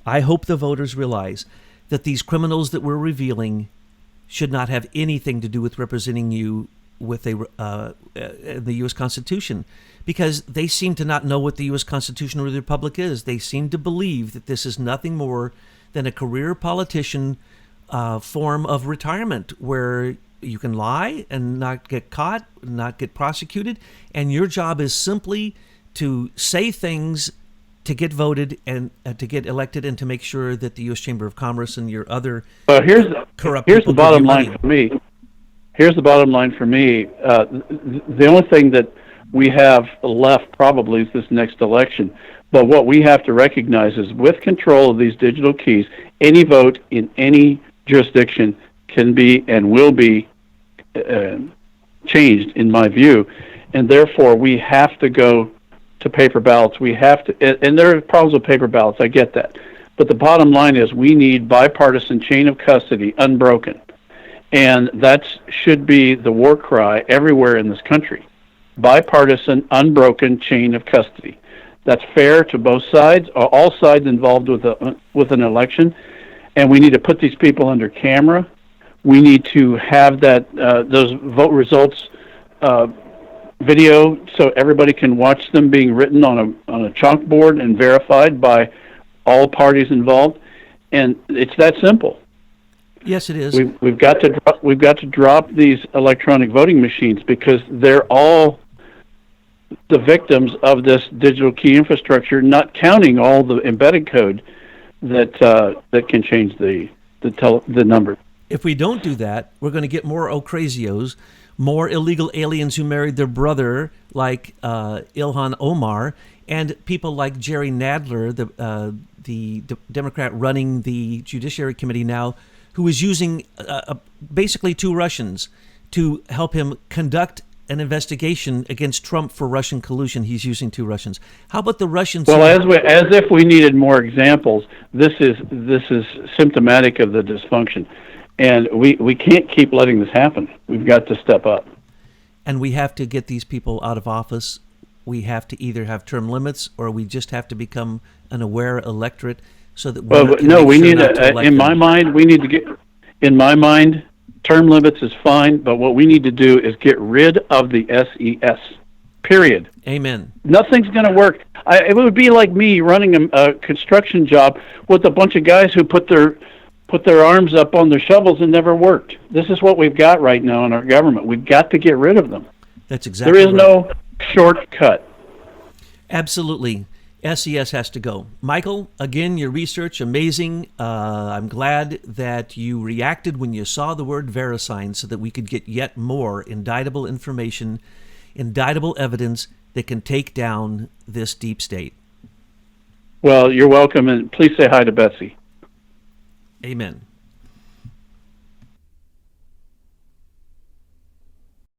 A: I hope the voters realize that these criminals that we're revealing should not have anything to do with representing you with the U.S. Constitution, because they seem to not know what the U.S. Constitution or the Republic is. They seem to believe that this is nothing more than a career politician form of retirement where you can lie and not get caught, not get prosecuted, and your job is simply to say things to get voted and to get elected and to make sure that the U.S. Chamber of Commerce and your other corrupt
B: here's
A: people
B: the bottom line for me. Here's the bottom line for me. The only thing that we have left probably is this next election. But what we have to recognize is with control of these digital keys, any vote in any jurisdiction can be and will be changed, in my view. And therefore, we have to go to paper ballots. We have to, and there are problems with paper ballots. I get that. But the bottom line is we need bipartisan chain of custody, unbroken. And that should be the war cry everywhere in this country. Bipartisan, unbroken chain of custody. That's fair to both sides, or all sides involved with an election. And we need to put these people under camera. We need to have that those vote results video so everybody can watch them being written on a chalkboard and verified by all parties involved. And it's that simple.
A: Yes, it is.
B: We've got to drop these electronic voting machines because they're all the victims of this digital key infrastructure, not counting all the embedded code that can change the number.
A: If we don't do that, we're going to get more Ocrazios, more illegal aliens who married their brother, like Ilhan Omar, and people like Jerry Nadler, the Democrat running the Judiciary Committee now, who is using basically two Russians to help him conduct an investigation against Trump for Russian collusion. He's using two Russians. How about the Russians?
B: Well, as if we needed more examples, this is symptomatic of the dysfunction. And we can't keep letting this happen. We've got to step up.
A: And we have to get these people out of office. We have to either have term limits or we just have to become an aware electorate so that
B: in my mind, term limits is fine, but what we need to do is get rid of the SES, period.
A: Amen.
B: Nothing's going to work. It would be like me running a construction job with a bunch of guys who put their arms up on their shovels and never worked. This is what we've got right now in our government. We've got to get rid of them.
A: That's exactly right.
B: There is no shortcut.
A: Absolutely. SES has to go. Michael, again, your research, amazing. I'm glad that you reacted when you saw the word Verisign so that we could get yet more indictable information, indictable evidence that can take down this deep state.
B: Well, you're welcome, and please say hi to Betsy.
A: Amen.